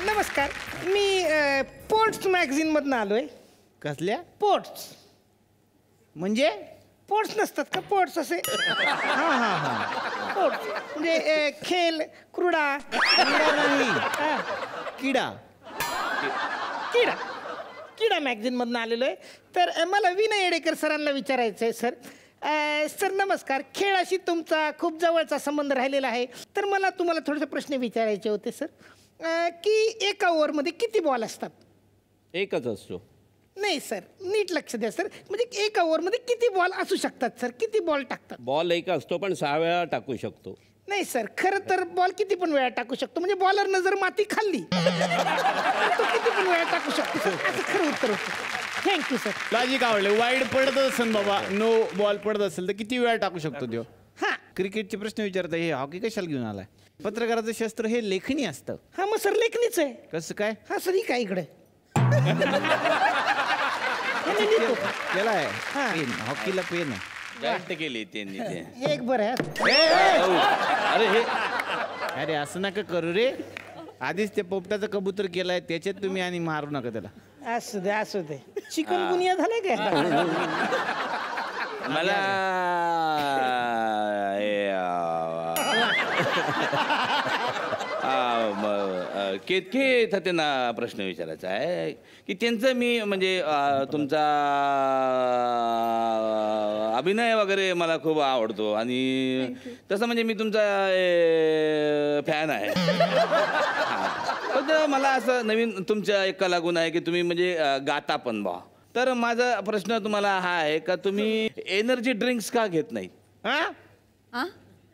नमस्कार, मी ports magazine मधून आलोय. कसल्या पोर्ट्स म्हणजे? पोर्ट्स नसतात का पोर्ट्स असे? हा हा हा पोर्ट्स म्हणजे खेळ क्रीडा नाही, किडा. किडा किडा मॅगझिन मधून आलेलो आहे. तर मला विनय येडेकर सरांना विचारायचं आहे. सर नमस्कार, खेळाशी तुमचा खूप जवळचा संबंध राहिलेला आहे. तर मला तुम्हाला थोडेसे प्रश्न विचारायचे होते सर. की एका ओव्हरमध्ये किती बॉल असतात? एकच असतो. नाही सर, नीट लक्ष द्या सर. म्हणजे एका ओव्हरमध्ये किती बॉल असू शकतात सर? किती बॉल टाकतात? बॉल एक असतो पण 6 वेळा टाकू शकतो. नाही सर, खरं तर बॉल किती पण वेळा टाकू शकतो. म्हणजे बॉलरनं जर माती खाल्ली तो किती पण वेळा टाकू शकतो सर, असं खरं उत्तर होतं. Thank you sir. लॉजिक आवडलं. वाईड पडत असेल बाबा, नो बॉल पडत असेल तर किती वेळा टाकू शकतो तो? हा, क्रिकेटचे प्रश्न विचारता. हे हॉकी कशाला घेऊन आलाय? पत्रकाराचं शस्त्र हे लेखणी असतं. हा मग सर लेखनीच आहे. कसं काय? हा सर, ही काय इकडे त्याला आहे पेन, हॉकीला पेन आहे. जास्त केली त्यांनी ते. हे एक बरं आहे. अरे हे अरे असं नका करू रे. आधीच ते पोपटाचं कबूतर केलंय, त्याच्यात तुम्ही आणि मारू नका त्याला. असू दे असू दे. चिकनगुनिया झालाय काय? मला केतके त्यांना प्रश्न विचारायचा आहे की त्यांचं मी म्हणजे तुमचा अभिनय वगैरे मला खूप आवडतो आणि तसं म्हणजे मी तुमचा फॅन आहे. पण मला असं नवीन तुमच्या एक कला गुण आहे की तुम्ही म्हणजे गाता पण बा. तर माझा प्रश्न तुम्हाला हा आहे का तुम्ही एनर्जी ड्रिंक्स का घेत नाही?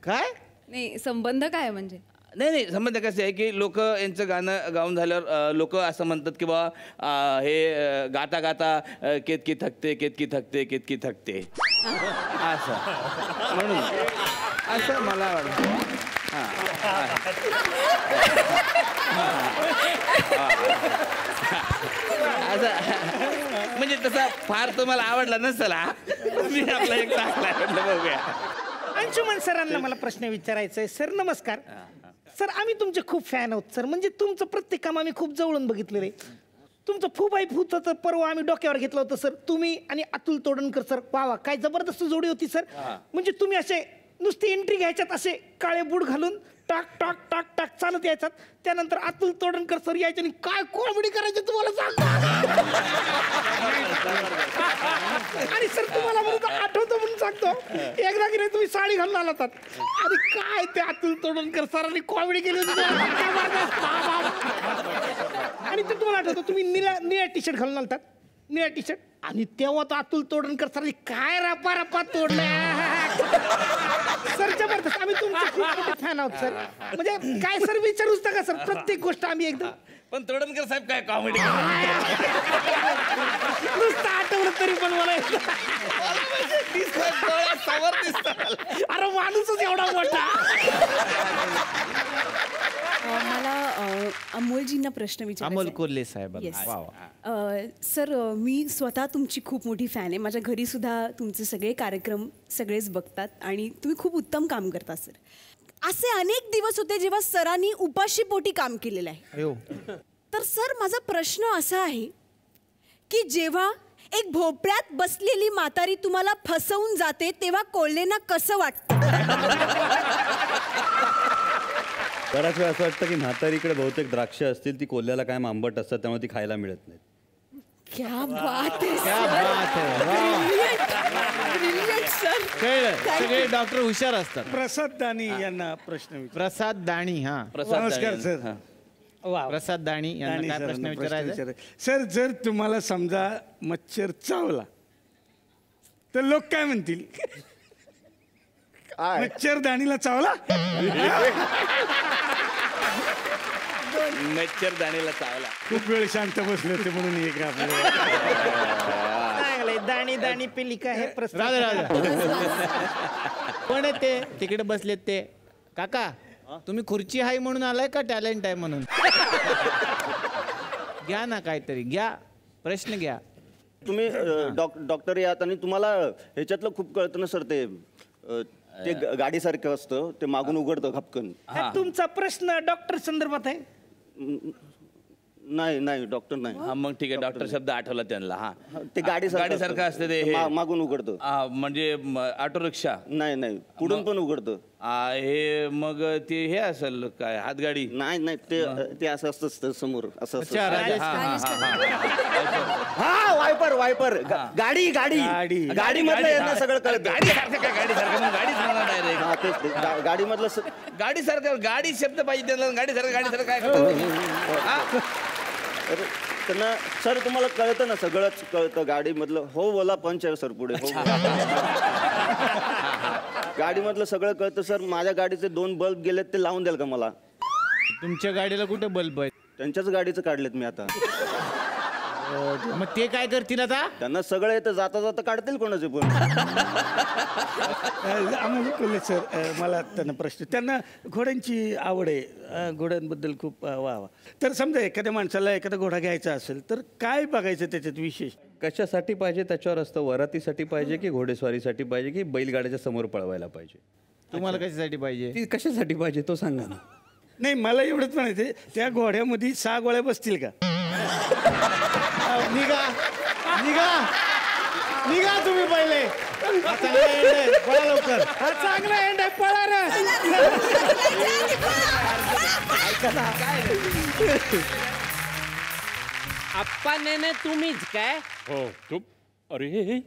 काय नाही, संबंध काय म्हणजे? नाही संबंध कसं आहे की लोक यांचं गाणं गाऊन झाल्यावर लोक असं म्हणतात की बा हे गाता गाता केतकी थकते केतकी थकते केतकी थकते असं म्हणून असं मला वाटतं. असं म्हणजे तसा फार तुम्हाला आवडला नसेल हा. मी आपला एक टाकलाय म्हटलं बघूया. अंशुमन सरांना मला प्रश्न विचारायचा आहे. सर नमस्कार. सर आम्ही तुमचे खूप फॅन आहोत सर. म्हणजे तुमचं प्रत्येक काम आम्ही खूप जवळून बघितलेलं आहे. तुमचं फुबाई फुचं तर परवा आम्ही डोक्यावर घेतलं होतं सर. तुम्ही आणि अतुल तोडणकर सर, वा काय जबरदस्त जोडी होती सर. म्हणजे तुम्ही असे नुसती एंट्री घ्यायच्यात, असे काळे बूट घालून टाक टाक टाक टाक चालत यायच्यात. त्यानंतर अतुल तोडणकर सर यायचे आणि काय कॉमेडी करायचे तुम्हाला सांगतो. आणि सर तुम्हाला म्हणून आठवतो म्हणून सांगतो, एकदा की नाही तुम्ही साडी घालून आलात आणि काय ते अतुल तोडणकर सरांनी कॉमेडी केली होती. आणि ते तुम्हाला आठवतं तुम्ही निळ्या टी शर्ट घालून आलतात, निळ्या टी शर्ट. आणि तेव्हा तो अतुल तोडणकर सरांनी काय रपा रपा तोडल्या सर. जबरदस्त. आम्ही तुमचे खूप मोठे फॅन आहोत सर. म्हणजे काय सर विचारूच नका सर, प्रत्येक गोष्ट आम्ही एकदम. पण तोडणकर साहेब काय कॉमेडी नुसतं आठवलं तरी पण मला अरे माणूसच एवढा मोठा. मला अमोलजींना प्रश्न विचारायचा अमोल आहे. कोल्हे साहेब. सर मी स्वतः तुमची खूप मोठी फॅन आहे. माझ्या घरी सुद्धा तुमचे सगळे कार्यक्रम सगळेच बघतात आणि तुम्ही खूप उत्तम काम करता सर. असे अनेक दिवस होते जेव्हा सरांनी उपाशी पोटी काम केलेलं आहे. तर सर माझा प्रश्न असा आहे की जेव्हा एक भोपळ्यात बसलेली म्हातारी तुम्हाला फसवून जाते तेव्हा कोल्हेंना कसं वाटतं? बऱ्याच वेळा असं वाटतं की म्हातारीकडे बहुतेक द्राक्ष असतील, ती कोल्ह्याला काय आंबट असतात त्यामुळे ती खायला मिळत नाही. क्या बात है, क्या बात है. सगळे डॉक्टर हुशार असतात. प्रसाद दाणी यांना प्रश्न. प्रसाद दाणी. हा नमस्कार सर. प्रसाद दाणी यांना काय प्रश्न विचारायचा? सर जर तुम्हाला समजा मच्छर चावला तर लोक काय म्हणतील? मच्छर दाणीला चावला. मच्छर दाणीला चावला. खूप वेळ शांत बसले होते म्हणून एक आपल्याला दाणी दाणी पिली का हे प्रश्न. पण ते तिकडे बसलेत ते काका, तुम्ही खुर्ची आहे म्हणून आलाय का टॅलेंट आहे म्हणून? घ्या ना काहीतरी घ्या, प्रश्न घ्या. तुम्ही डॉक्टर यात आणि तुम्हाला ह्याच्यातलं खूप कळतं ना सर. ते गाडीसारखं असतं, ते मागून उघडतं खपकन. तुमचा प्रश्न डॉक्टर संदर्भात आहे? नाही डॉक्टर नाही. हा मग ठीक आहे, डॉक्टर शब्द आठवला त्यांना. हा ते गाडीसारखं असतं ते हे. मागून उघडतं. म्हणजे ऑटो रिक्षा? नाही पुढून पण उघडतं. हे मग ते हे असेल काय, हातगाडी? नाही ते असं असतं समोर असं असतं. हा वायपर गाडी मधलं यांना सगळं कळतं. गाडीसारखं काय, गाडीसारखं मग गाडीच म्हणा डायरेक्ट. गाडी मधलं गाडीसारखं, गाडी शब्द पाहिजे त्याला. गाडीसारखं काय त्यांना सर तुम्हाला कळतं ना, सगळंच कळतं गाडीमधलं. हो बोला पंच आहे सर पुढे. हो गाडीमधलं सगळं कळतं सर. माझ्या गाडीचे 2 बल्ब गेलेत, ते लावून द्याल का मला? तुमच्या गाडीला कुठे बल्ब आहे? त्यांच्याच गाडीचं काढलेत मी आता. मग ते काय करतील आता? त्यांना सगळं येतं, जाता जाता काढतील कोणाचे पण. अमोल कोल्हे सर, मला त्यांना प्रश्न, त्यांना घोड्यांची आवड आहे, घोड्यांबद्दल खूप वा. तर समजा एखाद्या माणसाला एखादा घोडा घ्यायचा असेल तर काय बघायचं त्याच्यात विशेष? कशासाठी पाहिजे त्याच्यावर असतं. वरातीसाठी पाहिजे की घोडेस्वारीसाठी पाहिजे की बैलगाड्याच्या समोर पळवायला पाहिजे? तुम्हाला कशासाठी पाहिजे? ती कशासाठी पाहिजे तो सांगा ना. नाही, मला एवढंच म्हणायचं, त्या घोड्यामध्ये 6 गोळ्या बसतील का? निघा तुम्ही पहिले. पळा लवकर. चांगला एंड आहे, पळा रे. आप्पा नेने तुम्हीच काय? हो तू. अरे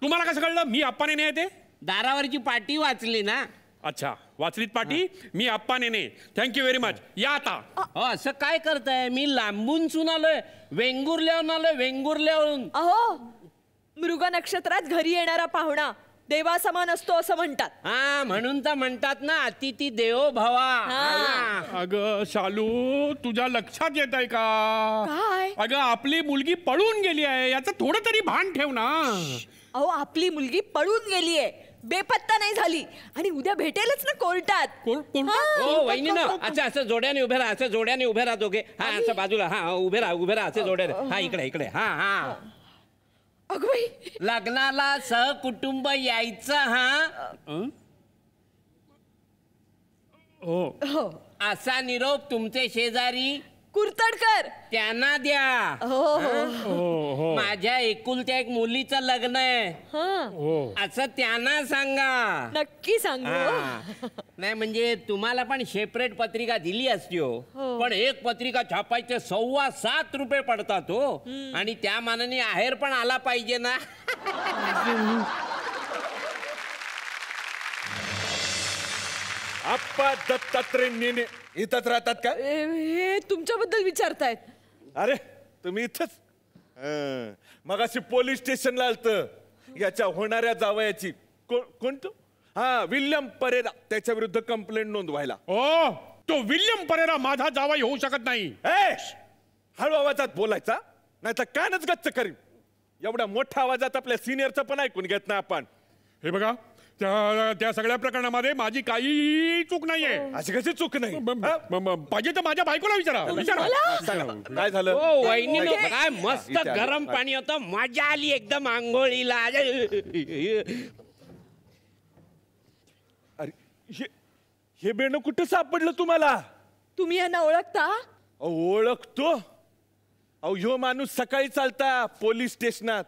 तुम्हाला कसं कळलं मी आप्पा नेने आहे ते? दारावरची पाटी वाचली ना. अच्छा, वाचलीत पाटी. मी Appa Nene. Thank you very much. या आता. असं काय करताय? मी लांबून सुन आलोय, वेंगुर्ल्याहून आलोय, वेंगुर्ल्याहून. अहो, मृग नक्षत्रात घरी येणारा पाहुणा देवा समान असतो असं म्हणतात. हा म्हणून तर म्हणतात ना, अतिथी देवो भवा. अगं शालू, तुझ्या लक्षात येत आहे का? काय? अगं आपली मुलगी पळून गेली आहे, याचं थोडं तरी भान ठेव ना. अहो, आपली मुलगी पळून गेलीये, बेपत्ता नाही झाली आणि उद्या भेटेलच ना कोर्टात. हो वहिनी ना. अच्छा, असं जोड्याने उभे राहा, असं जोड्याने उभे राहा दोघे. हा असं बाजूला. हा उभे राहा असे जोड्याने. हा इकडे. हा अगं बाई, लग्नाला सहकुटुंब यायचं. हो असा निरोप तुमचे शेजारी कुर्तडकर त्यांना द्या. हो. माझ्या एकुलत्या एक मुलीचं लग्न आहे असं त्यांना सांगा. नक्की सांगू. नाही म्हणजे तुम्हाला पण सेपरेट पत्रिका दिली असती हो. पण एक पत्रिका छापायचे 7.25 रुपये पडतात हो. आणि त्या मानाने आहेर पण आला पाहिजे ना. आप्पा दत्तात्रय नेने इथंच राहतात का? हे तुमच्याबद्दल विचारतायत. अरे तुम्ही इथंच. मगाशी पोलीस स्टेशनला आलत याच्या होणाऱ्या जावयाची. कोणतं? हा विल्यम परेरा, त्याच्या विरुद्ध कंप्लेंट नोंदवायला. ओ तो विल्यम परेरा माझा जावाई होऊ शकत नाही. हळू आवाजात बोलायचा, नाही तर कानच गच्च करीन. एवढ्या मोठ्या आवाजात आपल्या सिनियरचं पण ऐकून घेत नाही आपण. हे बघा, त्या सगळ्या प्रकरणामध्ये माझी काही चूक नाहीये. अशी कशी चूक नाही? पाहिजे तर माझ्या बायकोला विचारा. काय झालं? वहिनी काय मस्त गरम पाणी होतं, मजा आली एकदम आंघोळीला. अरे हे बेणं कुठं सापडलं तुम्हाला? तुम्ही यांना ओळखता? ओळखतो. अहो ह्यो माणूस सकाळी चालता पोलीस स्टेशनात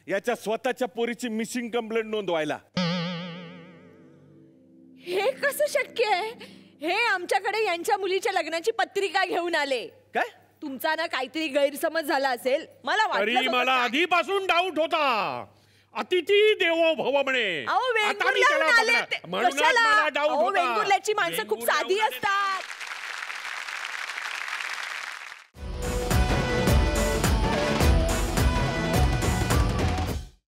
याच्या स्वतःच्या पोरीची मिसिंग कंप्लेंट नोंदवायला. हे कसं शक्य आहे? हे आमच्याकडे यांच्या मुलीच्या लग्नाची पत्रिका घेऊन आले. काय? तुमचा ना काहीतरी गैरसमज झाला असेल. मला तरी मला आधीपासून डाऊट होता. अतिथी देवो भव म्हणे. अहो, वेंगुर्ल्याहून आले ते. कशाला? अहो, वेंगुर्ल्याची माणसं खूप साधी असतात.